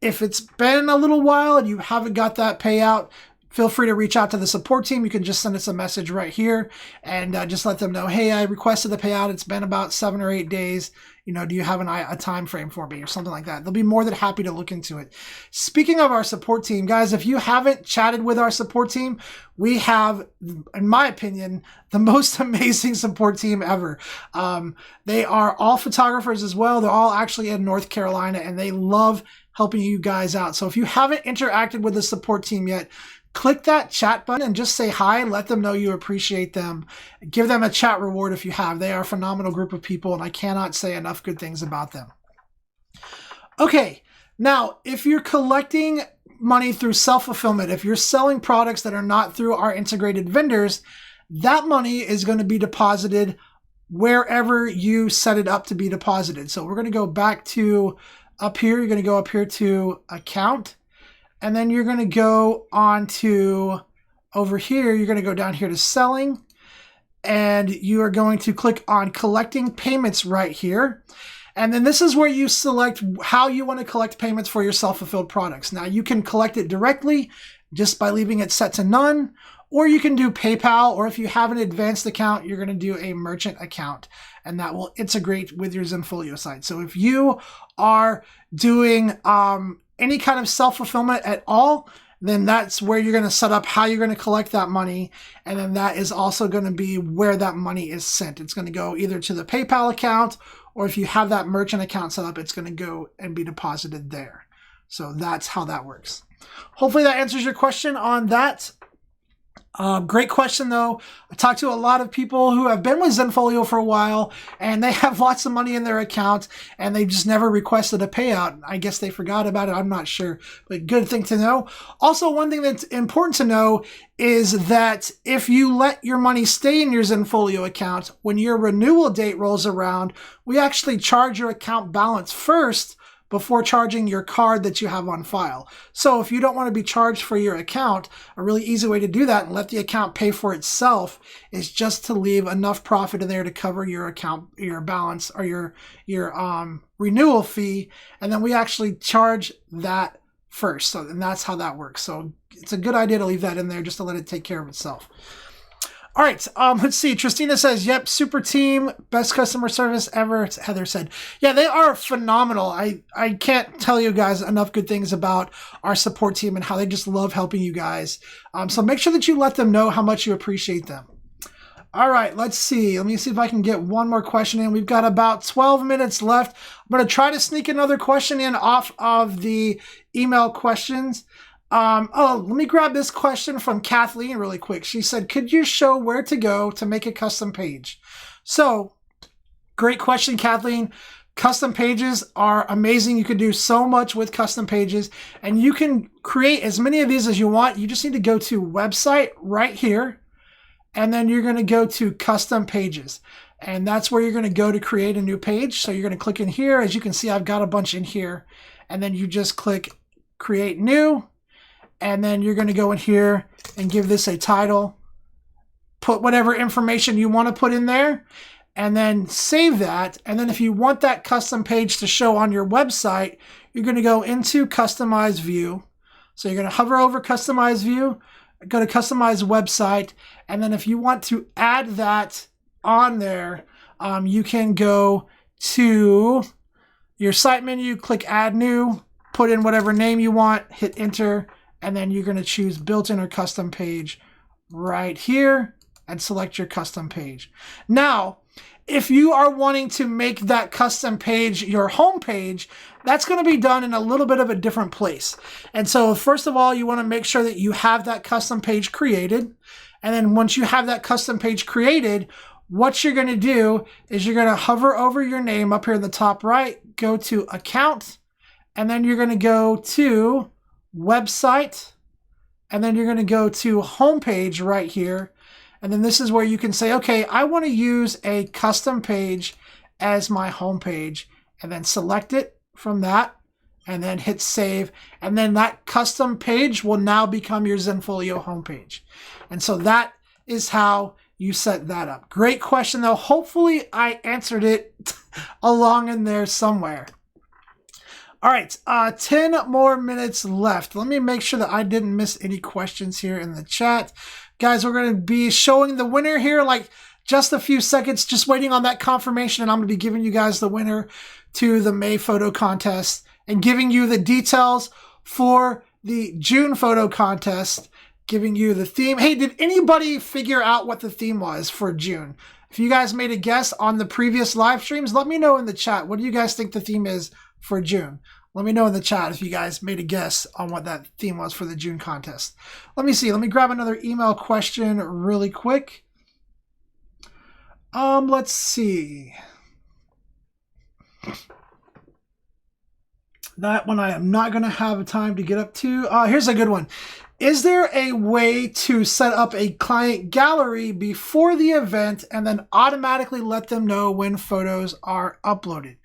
If it's been a little while and you haven't got that payout, feel free to reach out to the support team. You can just send us a message right here and just let them know, hey, I requested the payout. It's been about 7 or 8 days. Do you have a time frame for me or something like that? They'll be more than happy to look into it. Speaking of our support team, guys, if you haven't chatted with our support team, we have, in my opinion, the most amazing support team ever. They are all photographers as well. They're all actually in North Carolina, and they love helping you guys out. So if you haven't interacted with the support team yet, click that chat button and just say hi. Let them know you appreciate them. Give them a chat reward if you have. They are a phenomenal group of people, and I cannot say enough good things about them. Okay, now, if you're collecting money through self-fulfillment, if you're selling products that are not through our integrated vendors, that money is going to be deposited wherever you set it up to be deposited. So we're going to go back to up here. You're going to go up here to account. And then you're going to go on to over here. You're going to go down here to selling. And you are going to click on collecting payments right here. And then this is where you select how you want to collect payments for your self-fulfilled products. Now you can collect it directly just by leaving it set to none. Or you can do PayPal, or if you have an advanced account, you're going to do a merchant account, and that will integrate with your Zenfolio site. So if you are doing any kind of self-fulfillment at all, then that's where you're going to set up how you're going to collect that money. And then that is also going to be where that money is sent. It's going to go either to the PayPal account, or if you have that merchant account set up, it's going to go and be deposited there. So that's how that works. Hopefully that answers your question on that. Great question, though. I talked to a lot of people who have been with Zenfolio for a while, and they have lots of money in their account, and they just never requested a payout. I guess they forgot about it. I'm not sure, but good thing to know. Also, one thing that's important to know is that if you let your money stay in your Zenfolio account, when your renewal date rolls around, we actually charge your account balance first before charging your card that you have on file. So if you don't want to be charged for your account, a really easy way to do that and let the account pay for itself is just to leave enough profit in there to cover your account, your balance, or your renewal fee, and then we actually charge that first. So, and that's how that works. So it's a good idea to leave that in there just to let it take care of itself. All right, let's see. Tristina says, yep, super team, best customer service ever. Heather said, yeah, they are phenomenal. I can't tell you guys enough good things about our support team and how they just love helping you guys. So make sure that you let them know how much you appreciate them. All right, let's see. Let me see if I can get one more question in. We've got about 12 minutes left. I'm going to try to sneak another question in off of the email questions. Let me grab this question from Kathleen really quick. She said, could you show where to go to make a custom page? So, great question, Kathleen. Custom pages are amazing. You can do so much with custom pages, and you can create as many of these as you want. You just need to go to website right here, and then you're going to go to custom pages. And that's where you're going to go to create a new page. So you're going to click in here. As you can see, I've got a bunch in here. And then you just click create new. And then you're going to go in here and give this a title. Put whatever information you want to put in there. And then save that. And then if you want that custom page to show on your website, you're going to go into Customize View. So you're going to hover over Customize View. Go to Customize Website. And then if you want to add that on there, you can go to your site menu, click Add New, put in whatever name you want, hit Enter. And then you're going to choose built-in or custom page right here and select your custom page. Now, if you are wanting to make that custom page your home page, that's going to be done in a little bit of a different place. And so first of all, you want to make sure that you have that custom page created. And then once you have that custom page created, what you're going to do is you're going to hover over your name up here in the top right, go to Account, and then you're going to go to Website, and then you're going to go to Homepage right here. And then this is where you can say, okay, I want to use a custom page as my homepage, and then select it from that and then hit save. And then that custom page will now become your Zenfolio homepage. And so that is how you set that up. Great question though. Hopefully I answered it along in there somewhere. All right, 10 more minutes left. Let me make sure that I didn't miss any questions here in the chat. Guys, we're going to be showing the winner here, like just a few seconds, just waiting on that confirmation, and I'm going to be giving you guys the winner to the May photo contest and giving you the details for the June photo contest, giving you the theme. Hey, did anybody figure out what the theme was for June? If you guys made a guess on the previous live streams, let me know in the chat. What do you guys think the theme is for June? Let me know in the chat if you guys made a guess on what that theme was for the June contest. Let me see. Let me grab another email question really quick. Let's see. That one I am not going to have time to get up to. Here's a good one. Is there a way to set up a client gallery before the event and then automatically let them know when photos are uploaded?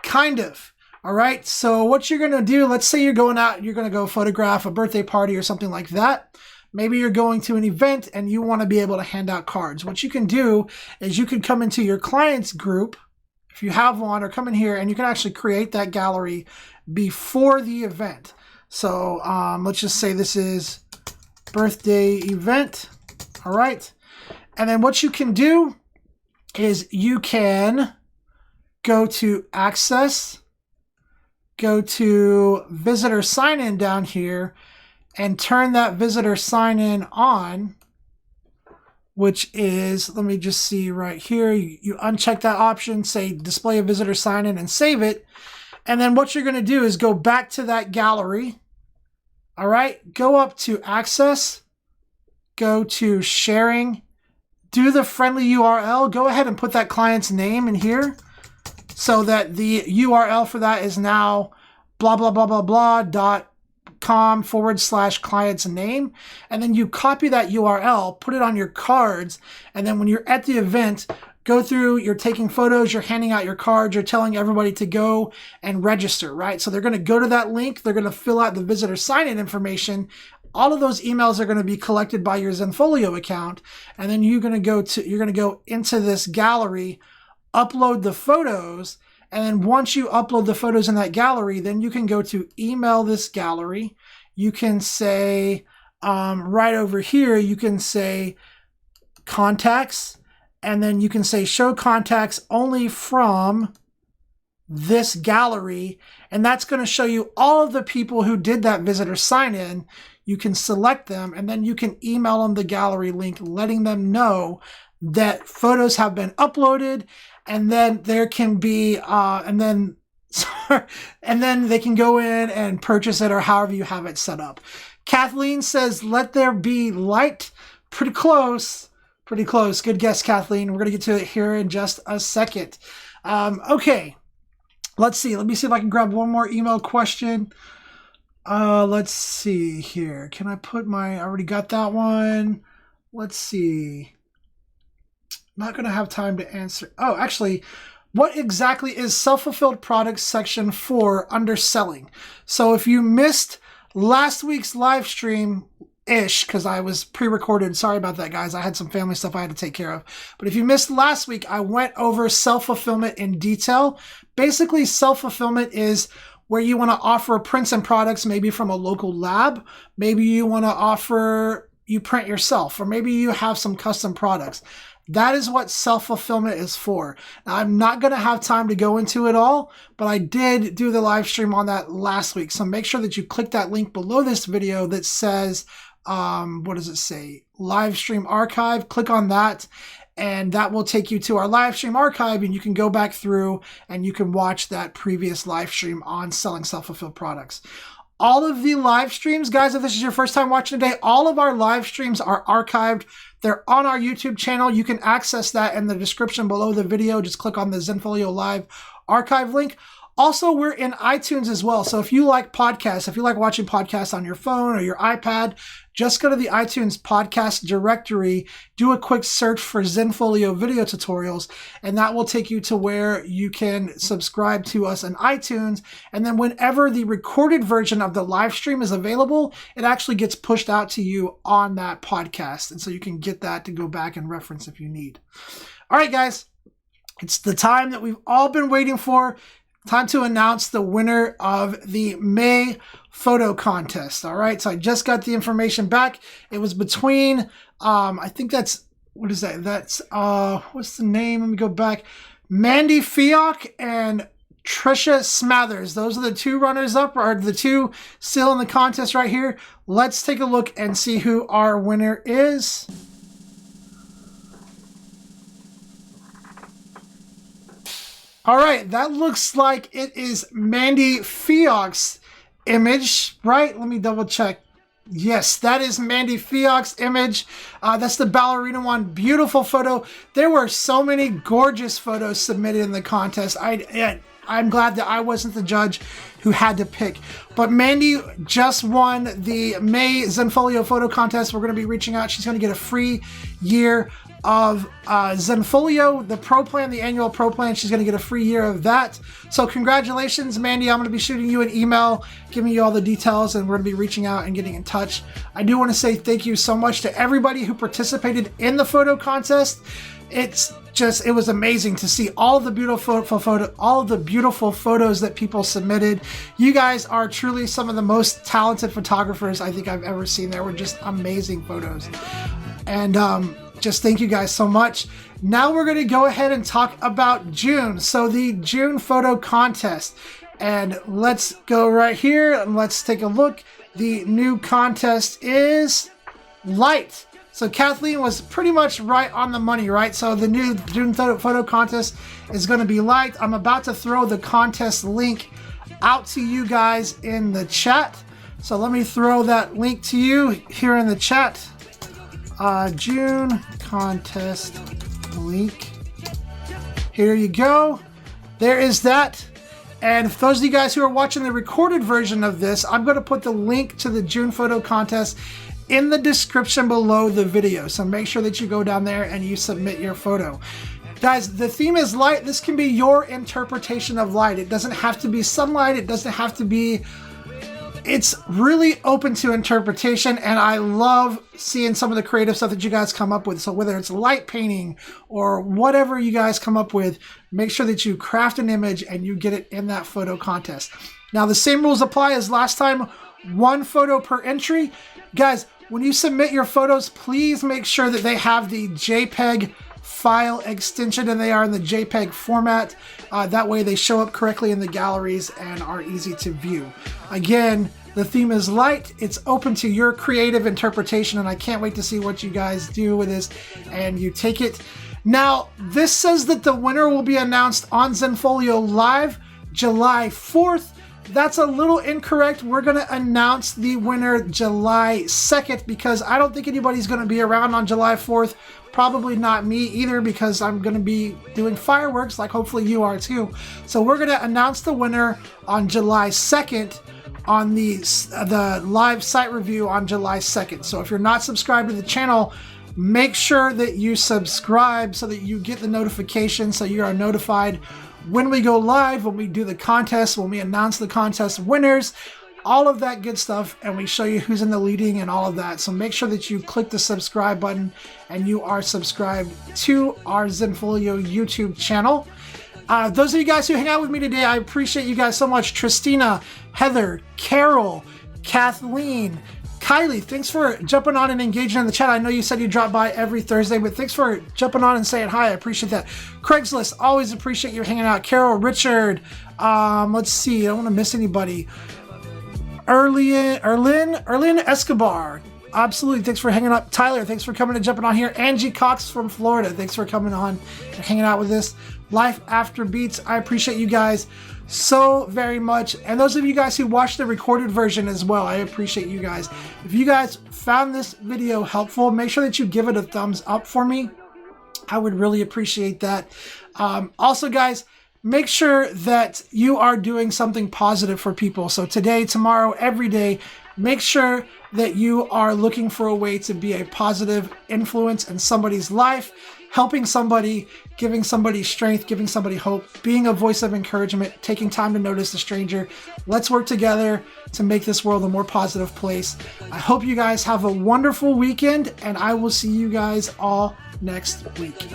Kind of. All right. So what you're going to do, let's say you're going out, you're going to go photograph a birthday party or something like that. Maybe you're going to an event and you want to be able to hand out cards. What you can do is you can come into your clients group, if you have one, or come in here and you can actually create that gallery before the event. So let's just say this is birthday event. All right. And then what you can do is you can go to access, go to visitor sign in down here and turn that visitor sign in on, which is, let me just see right here. You uncheck that option, say display a visitor sign in and save it. And then what you're going to do is go back to that gallery. All right, go up to access, go to sharing, do the friendly URL. Go ahead and put that client's name in here so that the URL for that is now blah, blah, blah, blah, blah, .com/client's name. And then you copy that URL, put it on your cards. And then when you're at the event, go through, you're taking photos, you're handing out your cards, you're telling everybody to go and register, right? So they're going to go to that link. They're going to fill out the visitor sign-in information. All of those emails are going to be collected by your Zenfolio account. And then you're going to go into this gallery, upload the photos. And then once you upload the photos in that gallery, then you can go to email this gallery. You can say, right over here, you can say contacts. And then you can say show contacts only from this gallery. And that's going to show you all of the people who did that visitor sign in. You can select them and then you can email them the gallery link, letting them know that photos have been uploaded. And then there can be, and then they can go in and purchase it or however you have it set up. Kathleen says, let there be light. Pretty close. Pretty close. Good guess, Kathleen. We're going to get to it here in just a second. Okay. Let's see. Let me see if I can grab one more email question. Let's see here. Can I put I already got that one. Let's see. Not going to have time to answer. Oh, actually, what exactly is self-fulfilled products section for underselling? So if you missed last week's live stream, because I was pre-recorded. Sorry about that, guys. I had some family stuff I had to take care of. But if you missed last week, I went over self-fulfillment in detail. Basically, self-fulfillment is where you want to offer prints and products, maybe from a local lab. Maybe you want to offer, you print yourself, or maybe you have some custom products. That is what self-fulfillment is for. Now, I'm not going to have time to go into it all, but I did do the live stream on that last week. So make sure that you click that link below this video that says, what does it say? Live stream archive. Click on that and that will take you to our live stream archive and you can go back through and you can watch that previous live stream on selling self-fulfilled products. All of the live streams, guys, if this is your first time watching today, all of our live streams are archived. They're on our YouTube channel. You can access that in the description below the video. Just click on the Zenfolio Live archive link. Also, we're in iTunes as well. So if you like podcasts, if you like watching podcasts on your phone or your iPad, just go to the iTunes podcast directory, do a quick search for Zenfolio video tutorials, and that will take you to where you can subscribe to us in iTunes. And then whenever the recorded version of the live stream is available, it actually gets pushed out to you on that podcast. And so you can get that to go back and reference if you need. All right, guys, it's the time that we've all been waiting for. time to announce the winner of the May photo contest. All right, so I just got the information back. It was between, I think that's, what is that? That's, what's the name? Let me go back. Mandy Fiok and Trisha Smathers. Those are the two runners up, or the two still in the contest right here. Let's take a look and see who our winner is. All right, that looks like it is Mandy Fiok's image, right? Let me double check. Yes, that is Mandy Fiok's image. That's the ballerina one. Beautiful photo. There were so many gorgeous photos submitted in the contest. I'm glad that I wasn't the judge who had to pick. But Mandy just won the May Zenfolio photo contest. We're going to be reaching out. She's going to get a free year of Zenfolio, the pro plan, the annual pro plan. She's going to get a free year of that. So congratulations, Mandy. I'm going to be shooting you an email, giving you all the details, and we're going to be reaching out and getting in touch. I do want to say thank you so much to everybody who participated in the photo contest. It was amazing to see all the beautiful photos that people submitted. You guys are truly some of the most talented photographers I think I've ever seen. There were just amazing photos. And just thank you guys so much. Now we're going to go ahead and talk about June. So the June photo contest. And let's go right here and let's take a look. The new contest is light. So Kathleen was pretty much right on the money, right? So the new June photo contest is going to be light. I'm about to throw the contest link out to you guys in the chat. So let me throw that link to you here in the chat. June contest link. Here you go. There is that. And for those of you guys who are watching the recorded version of this, I'm going to put the link to the June photo contest in the description below the video. So make sure that you go down there and you submit your photo. Guys, the theme is light. This can be your interpretation of light. It doesn't have to be sunlight. It doesn't have to be... It's really open to interpretation, and I love seeing some of the creative stuff that you guys come up with. So whether it's light painting or whatever you guys come up with, make sure that you craft an image and you get it in that photo contest. Now, the same rules apply as last time. 1 photo per entry. Guys, when you submit your photos, please make sure that they have the JPEG file extension and they are in the JPEG format. That way they show up correctly in the galleries and are easy to view. Again, the theme is light. It's open to your creative interpretation, and I can't wait to see what you guys do with this and you take it. Now, this says that the winner will be announced on Zenfolio Live July 4th. That's a little incorrect. We're going to announce the winner July 2nd because I don't think anybody's going to be around on July 4th. Probably not me either because I'm going to be doing fireworks like hopefully you are too. So we're going to announce the winner on July 2nd on the live site review on July 2nd. So if you're not subscribed to the channel, make sure that you subscribe so that you get the notification so you are notified when we go live, when we do the contest, when we announce the contest winners, all of that good stuff, and we show you who's in the leading and all of that. So make sure that you click the subscribe button and you are subscribed to our Zenfolio YouTube channel. Those of you guys who hang out with me today, I appreciate you guys so much. Tristina, Heather, Carol, Kathleen, Kylie, thanks for jumping on and engaging in the chat. I know you said you drop by every Thursday, but thanks for jumping on and saying hi. I appreciate that. Craigslist, always appreciate you hanging out. Carol, Richard, let's see, I don't want to miss anybody. Erlin Escobar, absolutely, thanks for hanging out. Tyler, thanks for coming and jumping on here. Angie Cox from Florida, thanks for coming on and hanging out with us. Life After Beats, I appreciate you guys so very much. And those of you guys who watched the recorded version as well, I appreciate you guys. If you guys found this video helpful, make sure that you give it a thumbs up for me. I would really appreciate that. Also, guys, make sure that you are doing something positive for people. So today, tomorrow, every day, make sure that you are looking for a way to be a positive influence in somebody's life, helping somebody, giving somebody strength, giving somebody hope, being a voice of encouragement, taking time to notice a stranger. Let's work together to make this world a more positive place. I hope you guys have a wonderful weekend, and I will see you guys all next week.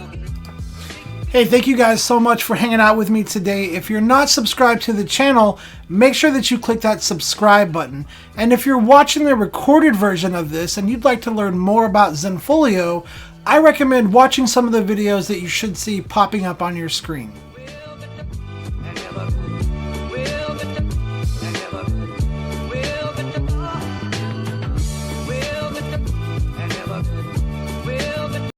Hey, thank you guys so much for hanging out with me today. If you're not subscribed to the channel, make sure that you click that subscribe button. And if you're watching the recorded version of this and you'd like to learn more about Zenfolio, I recommend watching some of the videos that you should see popping up on your screen.